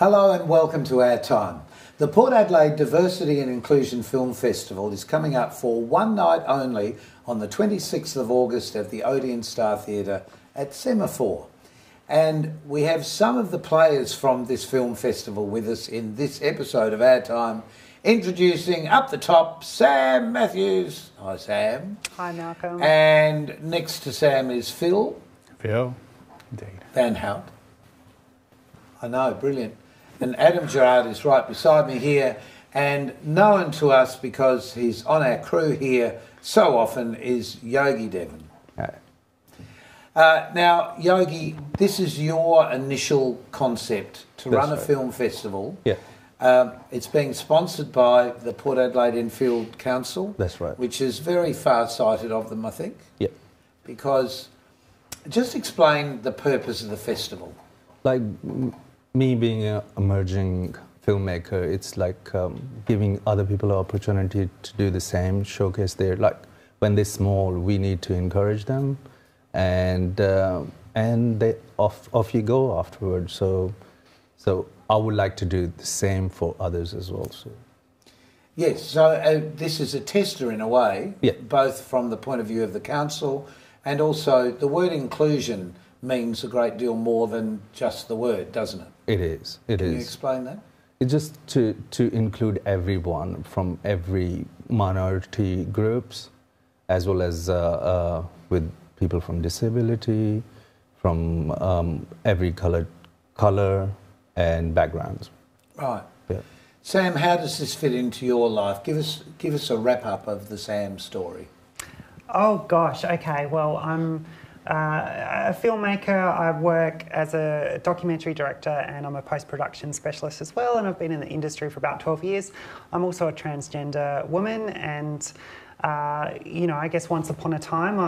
Hello and welcome to Our Time. The Port Adelaide Diversity and Inclusion Film Festival is coming up for one night only on the 26th of August at the Odeon Star Theatre at Semaphore. And we have some of the players from this film festival with us in this episode of Our Time. Introducing up the top, Sam Matthews. Hi, Sam. Hi, Malcolm. And next to Sam is Phil. Phil, indeed. Van Hout. I know, brilliant. And Adam Gerard is right beside me here, and known to us because he's on our crew here so often is Yogi Devon. Now, Yogi, this is your initial concept to run a film festival. Yeah. It's being sponsored by the Port Adelaide Enfield Council. That's right. Which is very far-sighted of them, I think. Yeah. Because, just explain the purpose of the festival. Like me being an emerging filmmaker, it's like giving other people an opportunity to do the same, showcase their, like when they're small, we need to encourage them, and they off you go afterwards. So I would like to do the same for others as well. So. Yes, so this is a tester in a way, yeah. Both from the point of view of the council and also the word inclusion means a great deal more than just the word, doesn't it? It is. It is. Can you explain that? It's just to include everyone from every minority groups, as well as with people from disability, from every color and backgrounds. Right. Yeah. Sam, how does this fit into your life? Give us a wrap up of the Sam story. Oh gosh, okay. Well, I'm a filmmaker. I work as a documentary director and I'm a post-production specialist as well, and I've been in the industry for about 12 years. I'm also a transgender woman, and you know, I guess once upon a time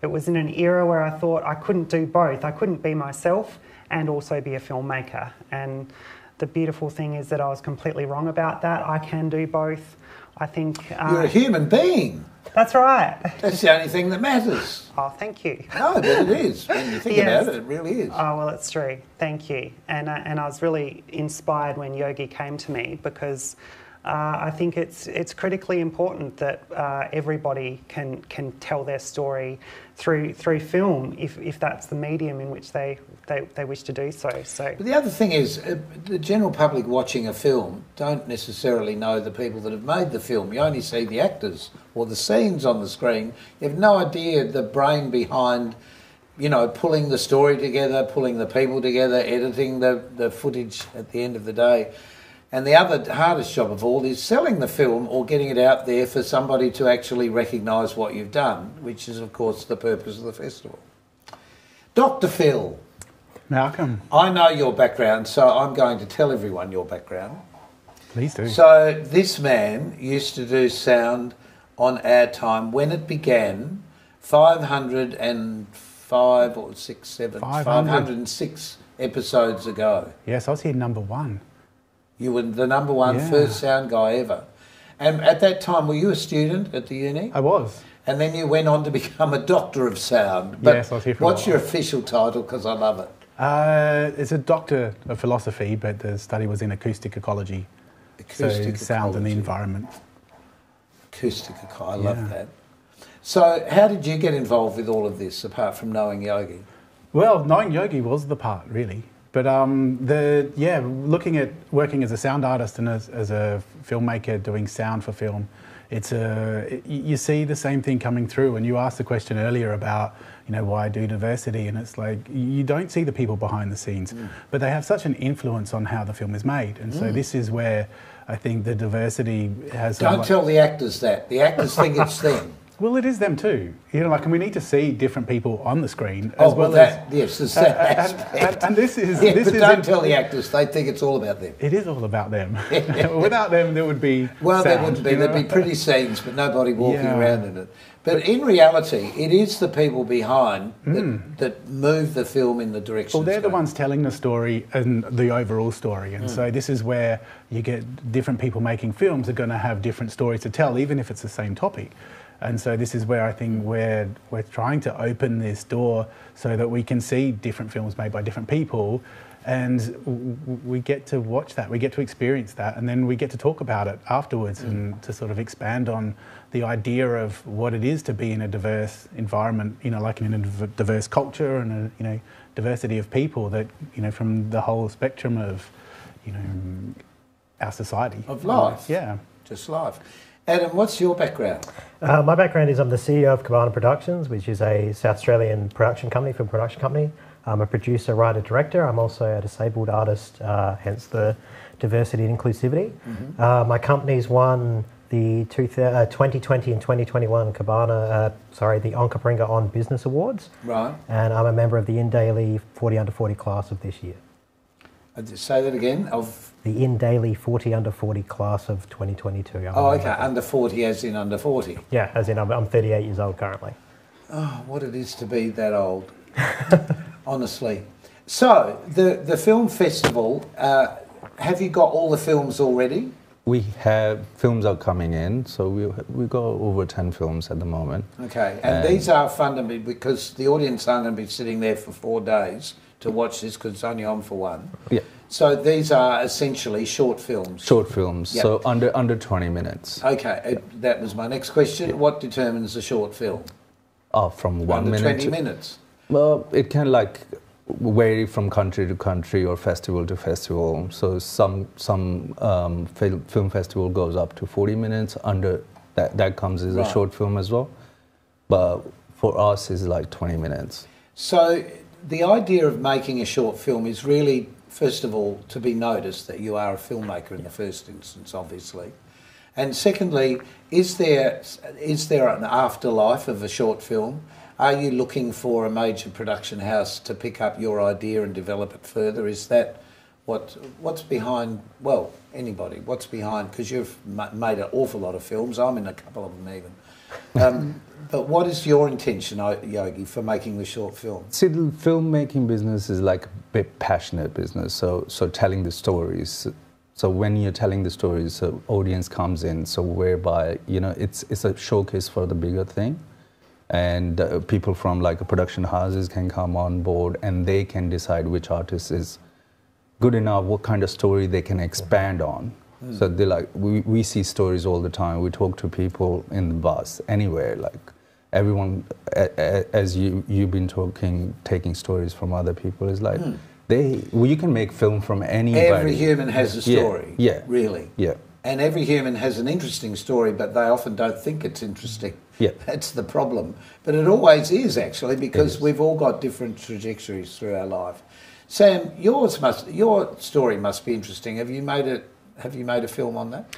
it was in an era where I thought I couldn't do both. I couldn't be myself and also be a filmmaker. And the beautiful thing is that I was completely wrong about that. I can do both. I think... You're a human being. That's right. That's the only thing that matters. Oh, thank you. No, but it is. When you think Yes. about it, it really is. Oh, well, it's true. Thank you. And I was really inspired when Yogi came to me, because I think it's critically important that everybody can tell their story through film, if that's the medium in which they wish to do so. But the other thing is, the general public watching a film don't necessarily know the people that have made the film. You only see the actors or the scenes on the screen. You have no idea the brain behind, you know, pulling the story together, pulling the people together, editing the footage at the end of the day. And the other hardest job of all is selling the film or getting it out there for somebody to actually recognise what you've done, which is, of course, the purpose of the festival. Dr. Phil. Malcolm. I know your background, so I'm going to tell everyone your background. Please do. So this man used to do sound on Our Time when it began 506 episodes ago. Yes, I was here #1. You were the #1 first sound guy ever. And at that time, were you a student at the uni? I was. And then you went on to become a doctor of sound. But yes, I was here for a while. What's your official title? Because I love it. It's a doctor of philosophy, but the study was in acoustic ecology. Acoustic so sound and the ecology. environment. Acoustic ecology, I love that. So how did you get involved with all of this, apart from knowing Yogi? Well, knowing Yogi was the part, really. But looking at working as a sound artist and as a filmmaker doing sound for film, you see the same thing coming through. And you asked the question earlier about, you know, why do diversity? And it's like, you don't see the people behind the scenes, but they have such an influence on how the film is made. And so this is where I think the diversity has... Don't tell the actors that. The actors think it's them. Well, it is them too. You know, like, and we need to see different people on the screen as well as... Yes, there's that aspect. And this is... Yeah, this but is don't tell the actors. They think it's all about them. It is all about them. Without them, there would be Well, sound, there wouldn't be. You know? There'd be pretty scenes, but nobody walking around in it. But in reality, it is the people behind that move the film in the direction. Well, they're the ones telling the story and the overall story. And so this is where you get different people making films are going to have different stories to tell, even if it's the same topic. And so this is where I think we're trying to open this door so that we can see different films made by different people And we get to watch that, we get to experience that, and then we get to talk about it afterwards and to sort of expand on the idea of what it is to be in a diverse environment, you know, like in a diverse culture and a, you know, diversity of people that, you know, from the whole spectrum of, you know, our society. Of life. Yeah. Just life. Adam, what's your background? My background is I'm the CEO of Cabana Productions, which is a South Australian production company, film production company. I'm a producer, writer, director. I'm also a disabled artist, hence the diversity and inclusivity. My company's won the 2020 and 2021 the Onkaparinga On Business Awards. Right. And I'm a member of the In Daily 40 Under 40 class of this year. Say that again. Of the In Daily 40 Under 40 class of 2022. okay, under 40 as in under 40. Yeah, as in I'm 38 years old currently. Oh, what it is to be that old, honestly. So, the film festival, have you got all the films already? We have, films are coming in, so we got over 10 films at the moment. Okay, and these are fundamentally, because the audience aren't going to be sitting there for 4 days to watch this because it's only on for one. Yeah. So these are essentially short films. Short films, Yep. so under 20 minutes. Okay, that was my next question. Yeah. What determines a short film? From 1 Under minute 20 to, minutes. Well, it can like vary from country to country or festival to festival. So some film festival goes up to 40 minutes. Under that comes as a short film as well. But for us, it's like 20 minutes. So the idea of making a short film is really, first of all, to be noticed that you are a filmmaker in the first instance, obviously. And secondly, is there an afterlife of a short film? Are you looking for a major production house to pick up your idea and develop it further? Is that what's behind, well, anybody, what's behind, because you've made an awful lot of films, I'm in a couple of them even. But what is your intention, Yogi, for making the short film? See, the filmmaking business is like a bit passionate business, so telling the stories. So when you're telling the stories, the audience comes in, so whereby, you know, it's a showcase for the bigger thing. And people from like production houses can come on board and they can decide which artist is good enough, what kind of story they can expand on. So they're like, we see stories all the time. We talk to people in the bus, anywhere, like everyone, as you've been taking stories from other people, is like, you can make film from anybody. Every human has a story, yeah. Really. Yeah. And every human has an interesting story, but they often don't think it's interesting. Yeah. That's the problem. But it always is, actually, because we've all got different trajectories through our life. Sam, your story must be interesting. Have you made a film on that?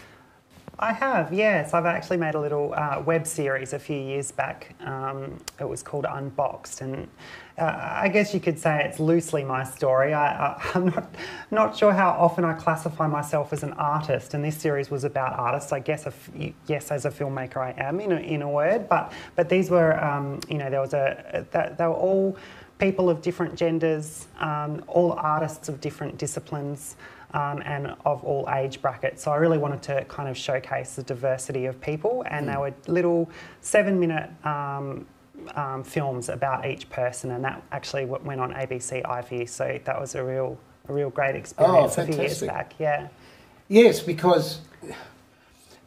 I have, yes. I've actually made a little web series a few years back. It was called Unboxed, and I guess you could say it's loosely my story. I'm not sure how often I classify myself as an artist, and this series was about artists. I guess, yes, as a filmmaker, I am in a word. But these were, you know, they were all people of different genders, all artists of different disciplines. And of all age brackets. So I really wanted to kind of showcase the diversity of people, and they were little 7-minute films about each person, and that actually went on ABC iView. So that was a real great experience a few years back. Yeah. Yes, because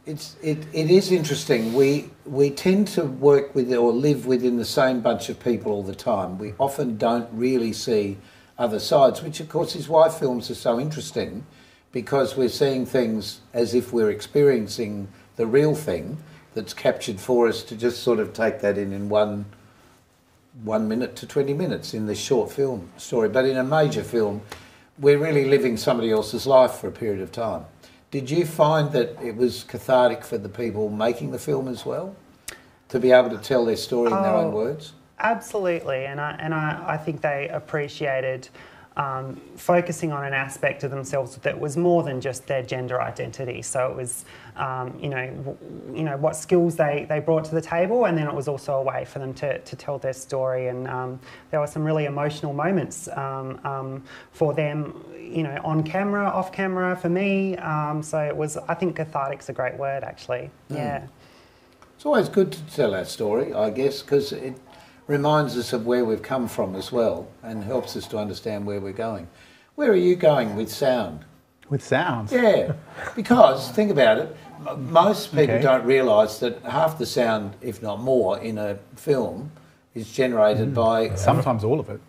it is interesting. We tend to work with or live within the same bunch of people all the time. We often don't really see other sides, which of course is why films are so interesting, because we're seeing things as if we're experiencing the real thing that's captured for us, to just sort of take that in 1 minute to 20 minutes in this short film story. But in a major film, we're really living somebody else's life for a period of time. Did you find that it was cathartic for the people making the film as well, to be able to tell their story in their own words? Absolutely, and I think they appreciated focusing on an aspect of themselves that was more than just their gender identity. So it was, you know, what skills they brought to the table, and then it was also a way for them to tell their story. And there were some really emotional moments for them, you know, on camera, off camera, for me. So it was, I think cathartic's a great word, actually. Yeah. It's always good to tell our story, I guess, because it reminds us of where we've come from as well, and helps us to understand where we're going. Where are you going with sound? With sounds? Yeah, because think about it. Most people Okay. don't realise that half the sound, if not more, in a film is generated by Sometimes all of it.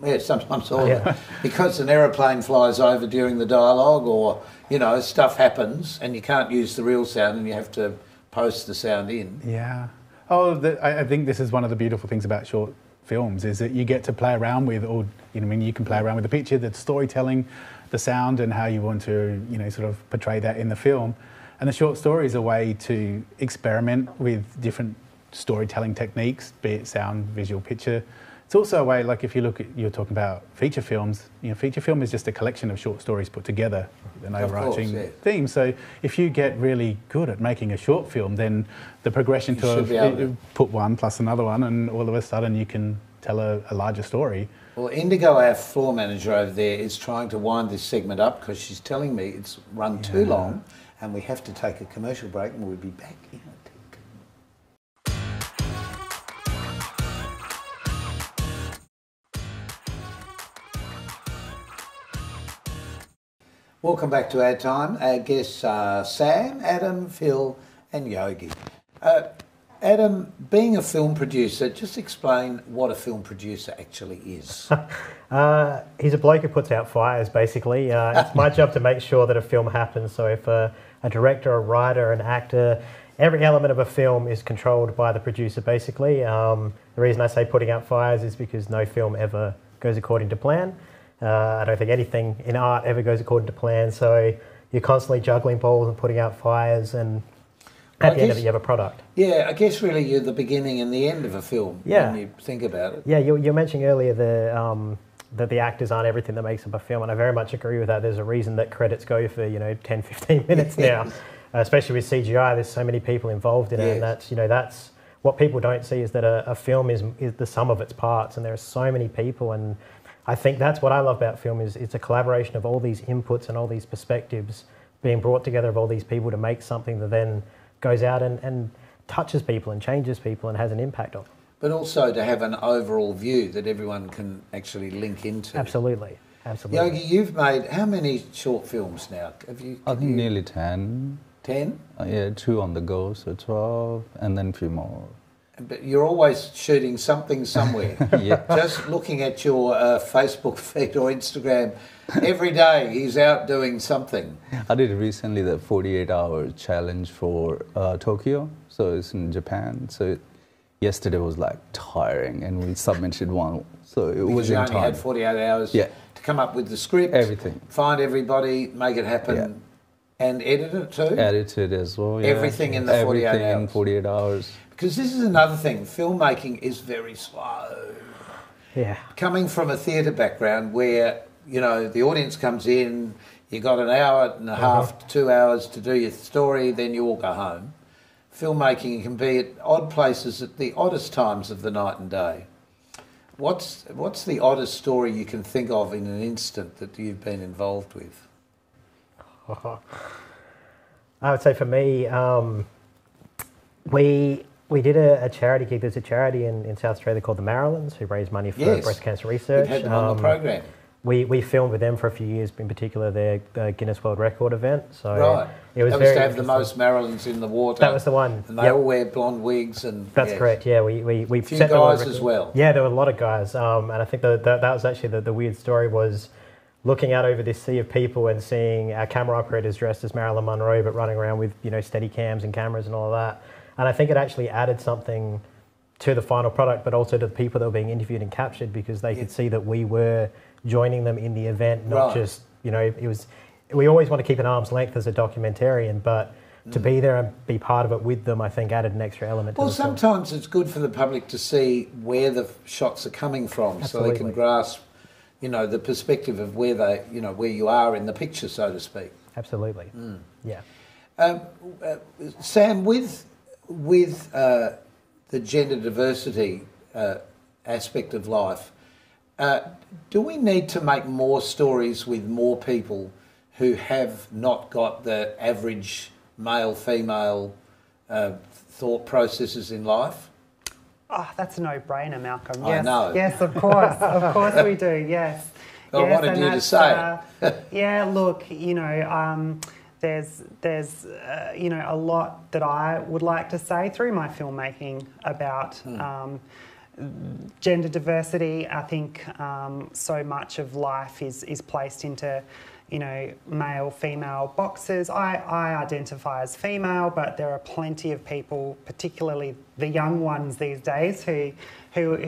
yeah, sometimes all of it. Because an aeroplane flies over during the dialogue, or stuff happens, and you can't use the real sound, and you have to post the sound in. Yeah. Oh, I think this is one of the beautiful things about short films is that you get to play around with, or you can play around with the picture, the storytelling, the sound, and how you want to sort of portray that in the film. And the short story is a way to experiment with different storytelling techniques, be it sound, visual, picture. It's also a way, like if you look at, you're talking about feature films, feature film is just a collection of short stories put together, an overarching theme. So if you get really good at making a short film, then the progression to put one plus another one, and all of a sudden you can tell a larger story. Well, Indigo, our floor manager over there, is trying to wind this segment up because she's telling me it's run too long and we have to take a commercial break, and we'll be back in a tick. Welcome back to OurTime. Our guests are Sam, Adam, Phil and Yogi. Adam, being a film producer, just explain what a film producer actually is. He's a bloke who puts out fires, basically. It's my job to make sure that a film happens. So if a director, a writer, an actor, every element of a film is controlled by the producer, basically. The reason I say putting out fires is because no film ever goes according to plan. I don't think anything in art ever goes according to plan. So you're constantly juggling balls and putting out fires, and at the end of it, you have a product. Yeah, I guess really you're the beginning and the end of a film when you think about it. Yeah, you mentioned earlier that the actors aren't everything that makes up a film, and I very much agree with that. There's a reason that credits go for 10, 15 minutes now, especially with CGI. There's so many people involved in it, and that's what people don't see is that a film is the sum of its parts, and there are so many people. And I think that's what I love about film is it's a collaboration of all these inputs and all these perspectives being brought together of all these people to make something that then goes out and touches people and changes people and has an impact on them. But also to have an overall view that everyone can actually link into. Absolutely. Yogi, you've made how many short films now? I think nearly 10. 10? Yeah, 2 on the go, so 12, and then a few more. But you're always shooting something somewhere. Just looking at your Facebook feed or Instagram, every day he's out doing something. I did recently the 48-hour challenge for Tokyo, so it's in Japan. So yesterday was like tiring, and we submitted one, so it was in time. You only had 48 hours to come up with the script, everything, find everybody, make it happen, and edit it too. Edit it as well. Everything in the 48 hours. Everything in 48 hours. Because this is another thing, filmmaking is very slow. Yeah. Coming from a theatre background where, the audience comes in, you got an hour and a half to 2 hours to do your story, then you all go home. Filmmaking can be at odd places at the oddest times of the night and day. What's the oddest story you can think of in an instant that you've been involved with? I would say for me, we did a charity gig. There's a charity in South Australia called the Marylands who raise money for breast cancer research. We've had them on the program. We filmed with them for a few years, in particular their Guinness World Record event. So it was that was to have the most Marylands in the water. That was the one. And they all wear blonde wigs and that's correct. Yeah, we a few guys as well. Yeah, there were a lot of guys, and I think that was actually the weird story was looking out over this sea of people and seeing our camera operators dressed as Marilyn Monroe, but running around with steady cams and cameras and all of that. And I think it actually added something to the final product, but also to the people that were being interviewed and captured, because they could see that we were joining them in the event, not just, it was, we always want to keep an arm's length as a documentarian, but to be there and be part of it with them, I think added an extra element to the film. Sometimes it's good for the public to see where the shots are coming from. Absolutely. So they can grasp, the perspective of where they, where you are in the picture, so to speak. Absolutely. Yeah. Sam, with the gender diversity aspect of life, do we need to make more stories with more people who have not got the average male-female thought processes in life? Oh, that's a no-brainer, Malcolm. I know. Yes, of course we do. Yes, I Yes, wanted and you to that's, say. yeah, look, there's a lot that I would like to say through my filmmaking about gender diversity. I think so much of life is placed into, male, female boxes. I identify as female, but there are plenty of people, particularly the young ones these days, who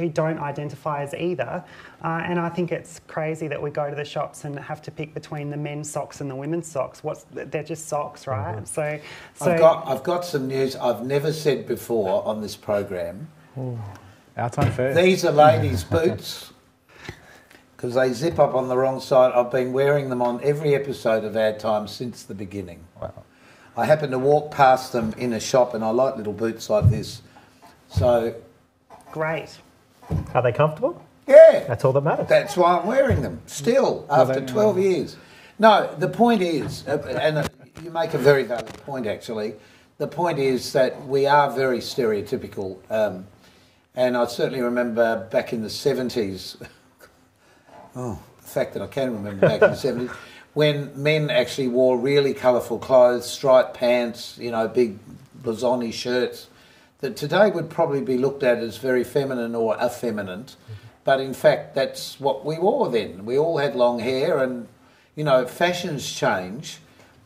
don't identify as either. And I think it's crazy that we go to the shops and have to pick between the men's socks and the women's socks. They're just socks, right? Mm-hmm. So I've got some news I've never said before on this program. OurTime first. These are ladies' boots because they zip up on the wrong side. I've been wearing them on every episode of OurTime since the beginning. Wow. I happen to walk past them in a shop and I like little boots like this. So, great. Are they comfortable? yeah. That's all that matters. That's why I'm wearing them still after 12 years. No, the point is, and you make a very valid point actually, the point is that we are very stereotypical. And I certainly remember back in the 70s, the fact that I can remember back in the 70s, when men actually wore really colourful clothes, striped pants, big blazoni shirts, that today would probably be looked at as very feminine or effeminate. But in fact, that's what we wore then. We all had long hair and, fashions change,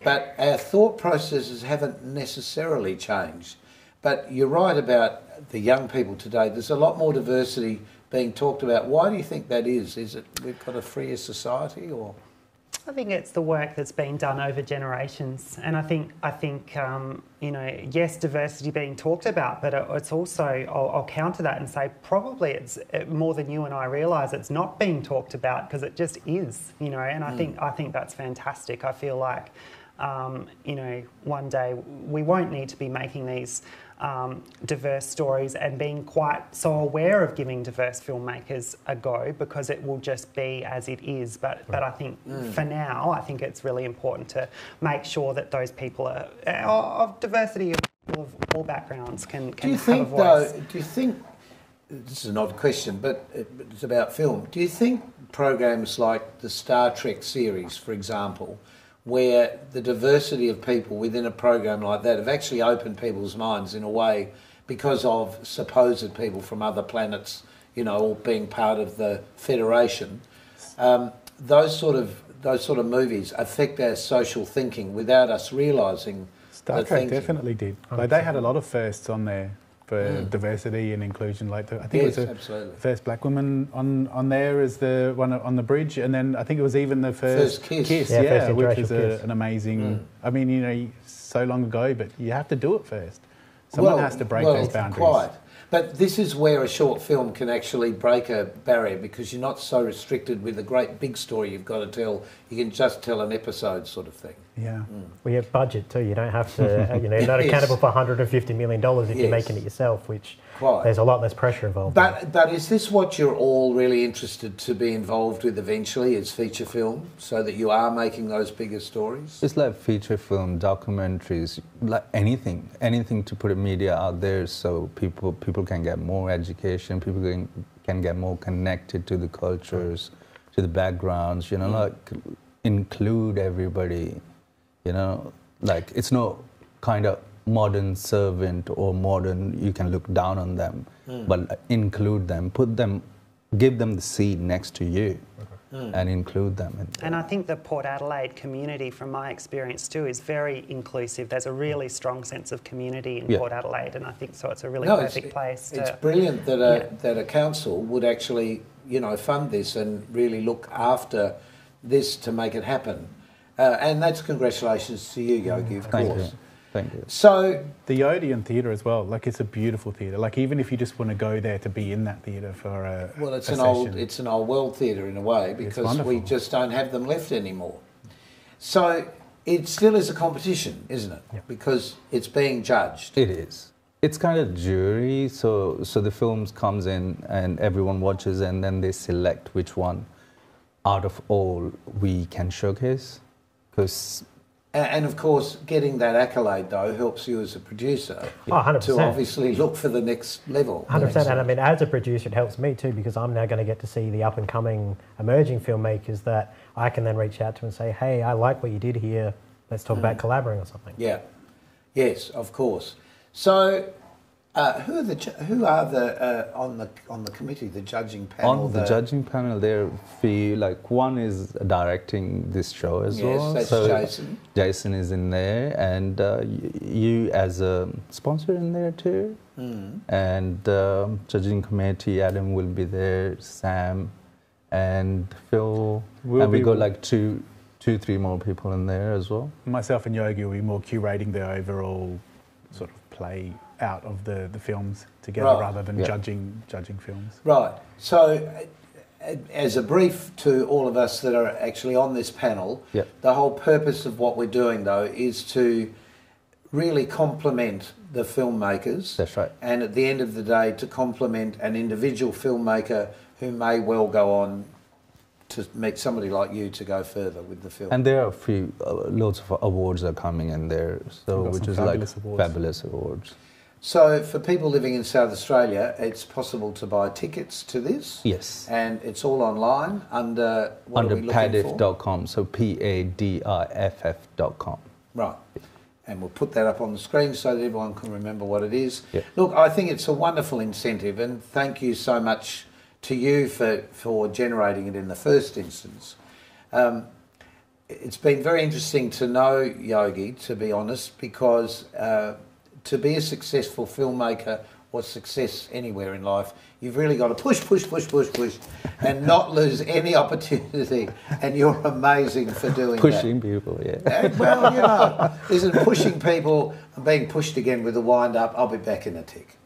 but our thought processes haven't necessarily changed. But you're right about the young people today. There's a lot more diversity being talked about. Why do you think that is? Is it we've got a freer society or...? I think it's the work that's been done over generations, and I think yes, diversity being talked about, but it's also I'll counter that and say probably it's more than you and I realise it's not being talked about because it just is, and I think that's fantastic. I feel like one day we won't need to be making these diverse stories and being quite so aware of giving diverse filmmakers a go because it will just be as it is. But I think for now, I think it's really important to make sure that those people are of diversity of all backgrounds can have a voice. Do you think, this is an odd question, but it's about film, do you think programs like the Star Trek series, for example, where the diversity of people within a program like that have actually opened people's minds in a way because of supposed people from other planets, all being part of the Federation, those sort of movies affect our social thinking without us realising. Star Trek definitely did. Like they had a lot of firsts on there for diversity and inclusion. Like I think it was the first black woman on there as the one on the bridge, and then I think it was even the first kiss, first which is kiss. an amazing. I mean, so long ago, but you have to do it first. Someone has to break those boundaries. Quite. But this is where a short film can actually break a barrier because you're not so restricted with a great big story you've got to tell. You can just tell an episode sort of thing. Yeah. We have budget too. You don't have to, you're not accountable for $150 million if you're making it yourself, which there's a lot less pressure involved. But is this what you're all really interested to be involved with eventually, is feature film, so that you are making those bigger stories? It's like feature film, documentaries, like anything to put a media out there so people can get more education, people can get more connected to the cultures, to the backgrounds, like include everybody. Like it's no kind of modern servant or modern, you can look down on them, but include them, give them the seat next to you and include them. And I think the Port Adelaide community, from my experience too, is very inclusive. There's a really strong sense of community in Port Adelaide, and I think so it's a really perfect place. It's brilliant that a council would actually, fund this and really look after this to make it happen. And that's congratulations to you, Yogi, of course. Thank you. So the Odeon Theatre as well, like it's a beautiful theatre. Like even if you just want to go there to be in that theatre for a it's an old world theatre in a way because we just don't have them left anymore. So it still is a competition, isn't it? Yeah. Because it's being judged. It is. It's kind of jury. So the films comes in and everyone watches and then they select which one out of all we can showcase. And of course, getting that accolade though helps you as a producer 100%. to obviously look for the next level. 100%, and I mean, as a producer, it helps me too, because I'm now going to get to see the up-and-coming emerging filmmakers that I can then reach out to and say, hey, I like what you did here, let's talk about collaborating or something. Yeah, yes, of course. So, who are the on the committee, the judging panel? On the judging panel, there are few. Like one is directing this show as well. Yes, that's Jason. Jason is in there, and you as a sponsor in there too. And judging committee, Adam will be there, Sam, and Phil. And we got like two, three more people in there as well. Myself and Yogi will be more curating the overall sort of play out of the films together rather than judging films. Right. So, as a brief to all of us that are actually on this panel, the whole purpose of what we're doing though is to really complement the filmmakers. That's right. And at the end of the day, to complement an individual filmmaker who may well go on to meet somebody like you to go further with the film. And there are a few, loads of awards are coming in there, so which is like fabulous awards. So for people living in South Australia, it's possible to buy tickets to this. Yes. And it's all online under what under are we looking for? PADIF.com, so PADIF.com. Right. And we'll put that up on the screen so that everyone can remember what it is. Yeah. Look, I think it's a wonderful incentive, and thank you so much to you for generating it in the first instance. It's been very interesting to know Yogi, to be honest, because to be a successful filmmaker or success anywhere in life, you've really got to push, and not lose any opportunity. And you're amazing for doing Pushing that. people, yeah. Well, you know, isn't pushing people and being pushed again with a wind up? I'll be back in a tick.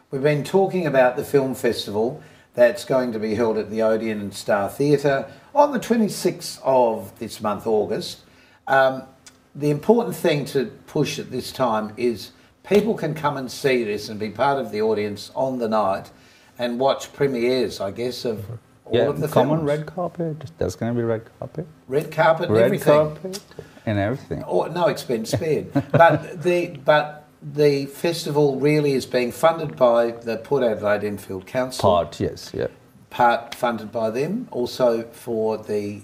We've been talking about the film festival that's going to be held at the Odeon and Star Theatre on the 26th of this month, August. The important thing to push at this time is people can come and see this and be part of the audience on the night and watch premieres, I guess, of all of the come films. on red carpet. There's going to be red carpet. Red carpet and Red everything. carpet and everything. Oh, no expense spared. But the festival really is being funded by the Port Adelaide Enfield Council. Part funded by them, also for the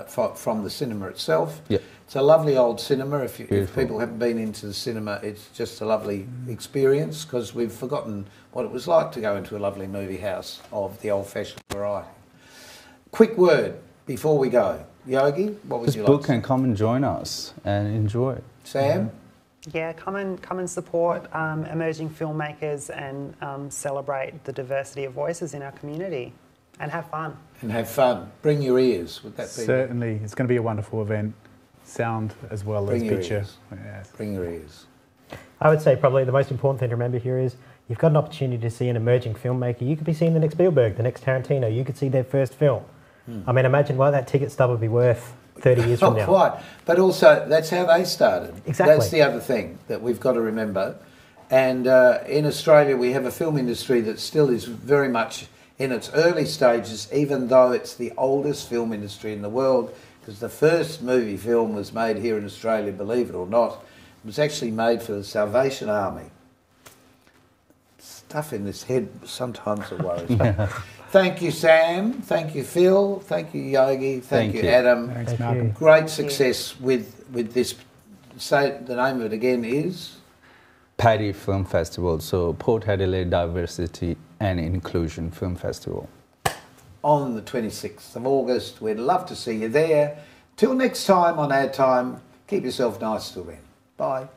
from the cinema itself. Yeah. It's a lovely old cinema. If people haven't been into the cinema, it's just a lovely experience, because we've forgotten what it was like to go into a lovely movie house of the old-fashioned variety. Quick word before we go. Yogi, what would you like to say? Book and come and join us and enjoy it. Sam? Yeah, come and support emerging filmmakers and celebrate the diversity of voices in our community, and have fun. And have fun. Bring your ears. Would that be? Certainly, it's going to be a wonderful event. Sound as well as picture. Yes. Bring your ears. I would say probably the most important thing to remember here is you've got an opportunity to see an emerging filmmaker. You could be seeing the next Spielberg, the next Tarantino. You could see their first film. I mean, imagine what that ticket stub would be worth 30 years from now. Quite. But also, that's how they started. Exactly. That's the other thing that we've got to remember. And in Australia, we have a film industry that still is very much in its early stages, even though it's the oldest film industry in the world, because the first movie film was made here in Australia, believe it or not. It was actually made for the Salvation Army. Stuff in this head sometimes it worries me. Thank you, Sam. Thank you, Phil. Thank you, Yogi. Thank you, Adam. Thanks, Malcolm. Great success with this. Say the name of it again is? PADI Film Festival, so Port Adelaide Diversity and Inclusion Film Festival. On the 26th of August. We'd love to see you there. Till next time on OurTime, keep yourself nice till then. Bye.